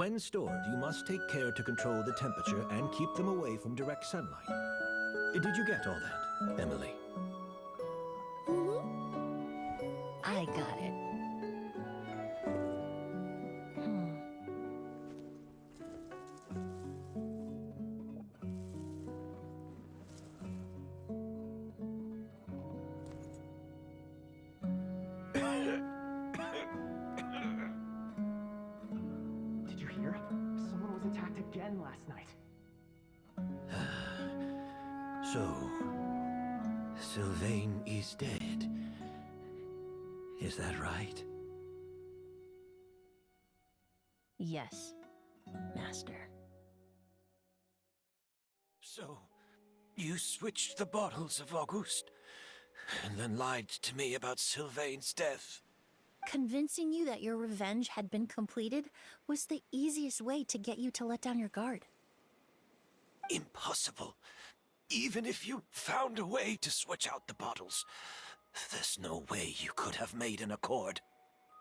When stored, you must take care to control the temperature and keep them away from direct sunlight. Did you get all that, Emily? I got it. Did you hear? Someone was attacked again last night. So, Sylvain is dead. Is that right? Yes, Master. So, you switched the bottles of Auguste, and then lied to me about Sylvain's death. Convincing you that your revenge had been completed was the easiest way to get you to let down your guard. Impossible. Even if you found a way to switch out the bottles, there's no way you could have made an accord.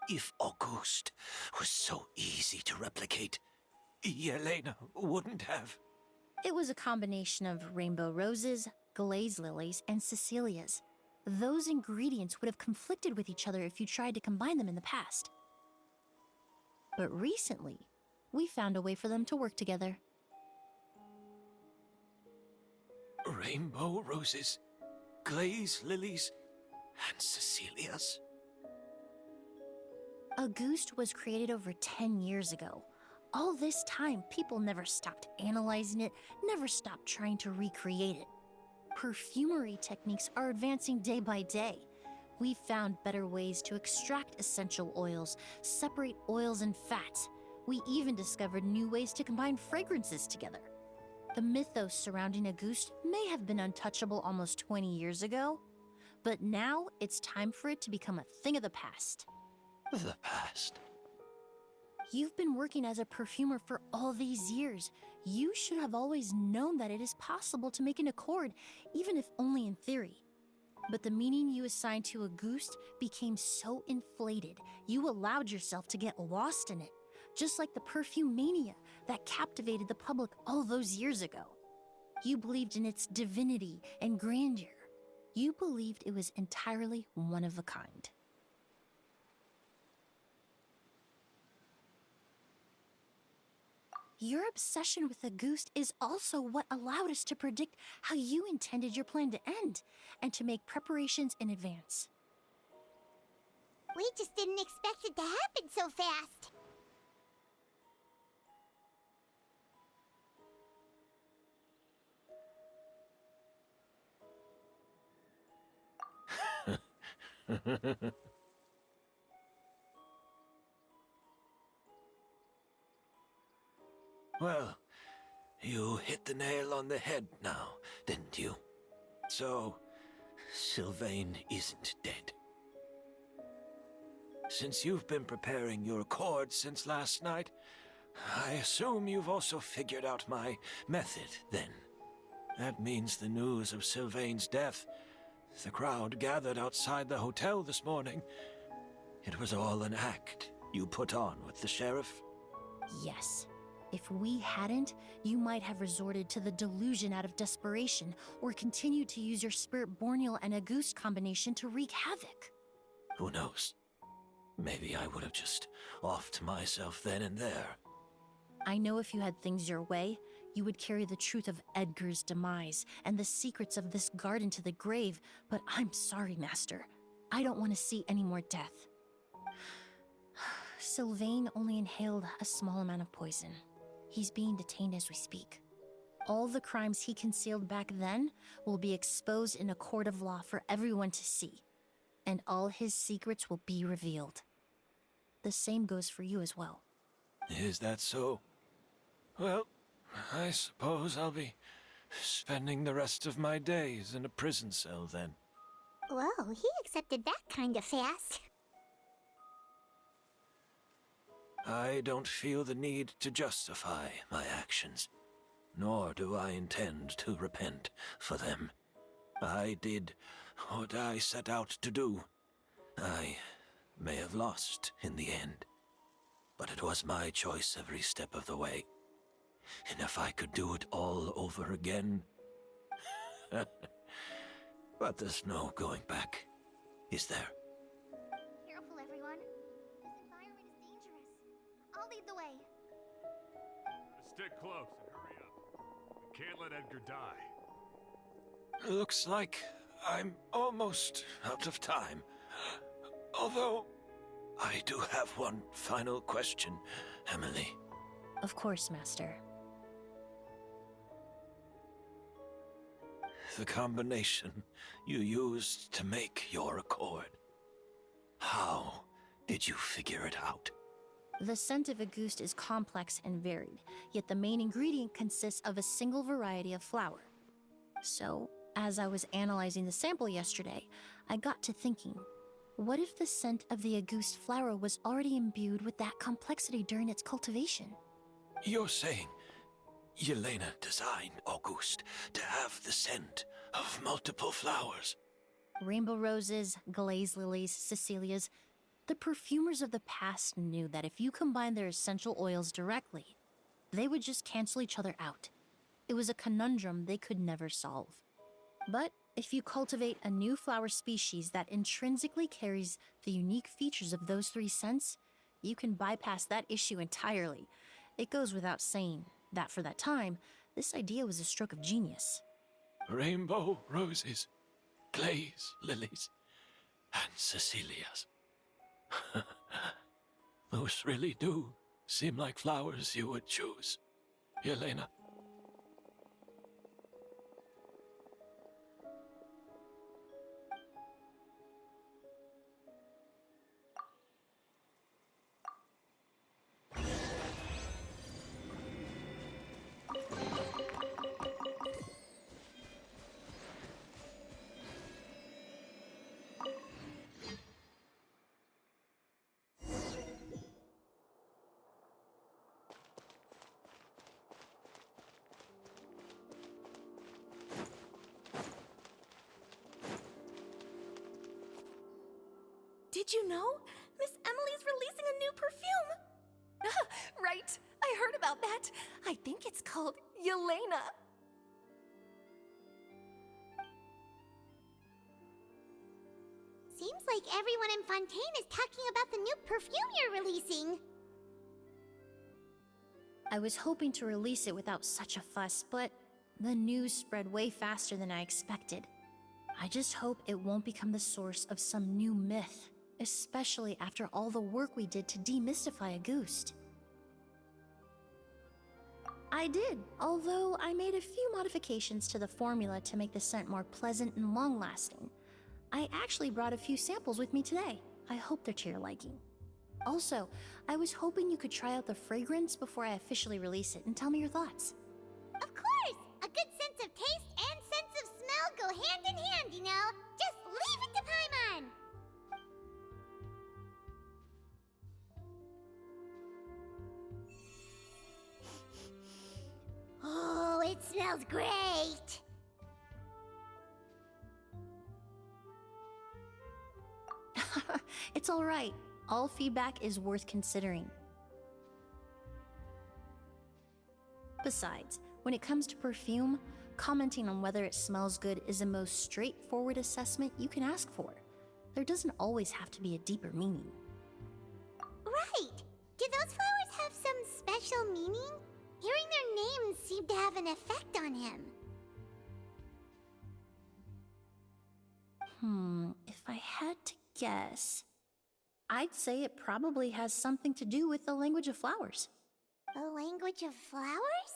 If Auguste was so easy to replicate, Yelena wouldn't have. It was a combination of rainbow roses, glaze lilies, and Cecilias. Those ingredients would have conflicted with each other if you tried to combine them in the past. But recently, we found a way for them to work together. Rainbow roses, glaze lilies, and Cecilias. Auguste was created over 10 years ago. All this time, people never stopped analyzing it, never stopped trying to recreate it. Perfumery techniques are advancing day by day. We've found better ways to extract essential oils, separate oils and fats. We even discovered new ways to combine fragrances together. The mythos surrounding Auguste may have been untouchable almost 20 years ago, but now it's time for it to become a thing of the past. The past. You've been working as a perfumer for all these years. You should have always known that it is possible to make an accord, even if only in theory. But the meaning you assigned to Auguste became so inflated, you allowed yourself to get lost in it, just like the perfume mania that captivated the public all those years ago. You believed in its divinity and grandeur. You believed it was entirely one of a kind. Your obsession with Auguste is also what allowed us to predict how you intended your plan to end, and to make preparations in advance. We just didn't expect it to happen so fast. Well, you hit the nail on the head now, didn't you? So, Sylvain isn't dead. Since you've been preparing your accord since last night, I assume you've also figured out my method, then. That means the news of Sylvain's death. The crowd gathered outside the hotel this morning. It was all an act you put on with the sheriff? Yes. If we hadn't, you might have resorted to the delusion out of desperation, or continued to use your Spirit Borneal and Auguste combination to wreak havoc. Who knows? Maybe I would have just offed myself then and there. I know if you had things your way, you would carry the truth of Edgar's demise and the secrets of this garden to the grave, but I'm sorry, Master. I don't want to see any more death. Sylvain only inhaled a small amount of poison. He's being detained as we speak. All the crimes he concealed back then will be exposed in a court of law for everyone to see, and all his secrets will be revealed. The same goes for you as well. Is that so? Well, I suppose I'll be spending the rest of my days in a prison cell then. Whoa, he accepted that kind of fast. I don't feel the need to justify my actions, nor do I intend to repent for them. I did what I set out to do. I may have lost in the end. but it was my choice every step of the way. And if I could do it all over again... But there's no going back, is there? Careful, everyone. This environment is dangerous. I'll lead the way. Stick close and hurry up. We can't let Edgar die. Looks like I'm almost out of time. Although, I do have one final question, Emily. Of course, Master. The combination you used to make your accord. How did you figure it out? The scent of a goose is complex and varied, yet the main ingredient consists of a single variety of flower. So, as I was analyzing the sample yesterday, I got to thinking, what if the scent of the Auguste flower was already imbued with that complexity during its cultivation? You're saying Yelena designed Auguste to have the scent of multiple flowers? Rainbow roses, glaze lilies, Cecilias. The perfumers of the past knew that if you combine their essential oils directly, they would just cancel each other out. It was a conundrum they could never solve. But if you cultivate a new flower species that intrinsically carries the unique features of those three scents, you can bypass that issue entirely. It goes without saying that for that time, this idea was a stroke of genius. Rainbow roses, glaze lilies, and Cecilias. Those really do seem like flowers you would choose, Yelena. Did you know? Miss Emily's releasing a new perfume! Right, I heard about that. I think it's called Yelena. Seems like everyone in Fontaine is talking about the new perfume you're releasing. I was hoping to release it without such a fuss, but the news spread way faster than I expected. I just hope it won't become the source of some new myth, especially after all the work we did to demystify Auguste. I did, although I made a few modifications to the formula to make the scent more pleasant and long-lasting. I actually brought a few samples with me today. I hope they're to your liking. Also, I was hoping you could try out the fragrance before I officially release it and tell me your thoughts. Of course! A good sense of taste and sense of smell go hand in hand, you know? Just leave it to Paimon! Oh, it smells great! It's all right. All feedback is worth considering. Besides, when it comes to perfume, commenting on whether it smells good is the most straightforward assessment you can ask for. There doesn't always have to be a deeper meaning. Right! Do those flowers have some special meaning? Hearing their names seemed to have an effect on him. If I had to guess, I'd say it probably has something to do with the language of flowers. The language of flowers?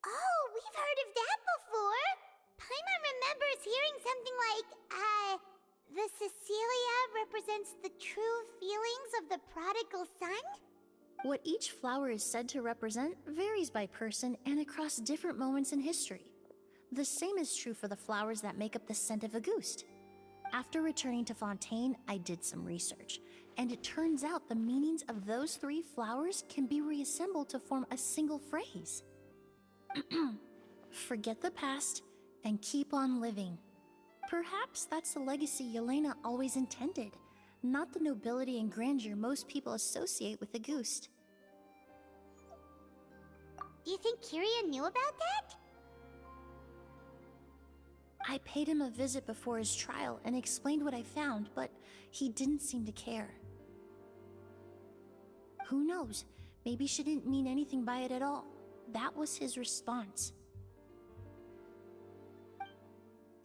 Oh, we've heard of that before! Paimon remembers hearing something like, the Cecilia represents the true feelings of the prodigal son? What each flower is said to represent varies by person and across different moments in history. The same is true for the flowers that make up the scent of Auguste. After returning to Fontaine, I did some research, and it turns out the meanings of those three flowers can be reassembled to form a single phrase. Forget the past and keep on living. Perhaps that's the legacy Yelena always intended, not the nobility and grandeur most people associate with Auguste. Do you think Kiria knew about that? I paid him a visit before his trial and explained what I found, but he didn't seem to care. Who knows? Maybe she didn't mean anything by it at all. That was his response.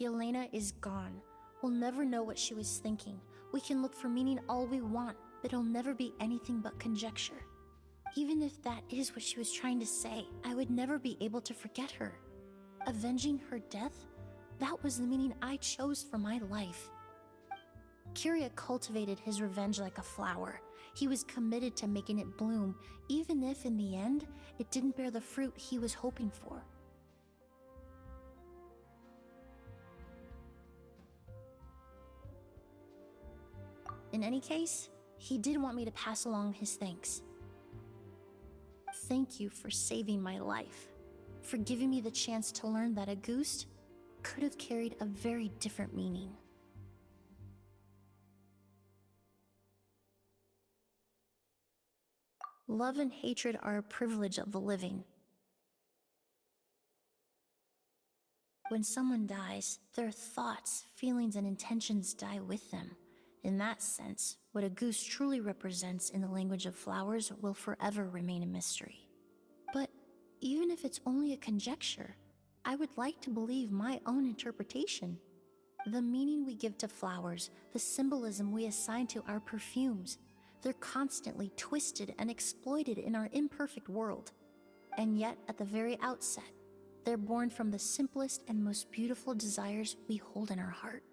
Yelena is gone. We'll never know what she was thinking. We can look for meaning all we want, but it'll never be anything but conjecture. Even if that is what she was trying to say, I would never be able to forget her. Avenging her death? That was the meaning I chose for my life. Kiria cultivated his revenge like a flower. He was committed to making it bloom, even if in the end, it didn't bear the fruit he was hoping for. In any case, he did want me to pass along his thanks. Thank you for saving my life, for giving me the chance to learn that a goose could have carried a very different meaning. Love and hatred are a privilege of the living. When someone dies, their thoughts, feelings, and intentions die with them. In that sense, what a goose truly represents in the language of flowers will forever remain a mystery. But even if it's only a conjecture, I would like to believe my own interpretation. The meaning we give to flowers, the symbolism we assign to our perfumes, they're constantly twisted and exploited in our imperfect world. And yet, at the very outset, they're born from the simplest and most beautiful desires we hold in our heart.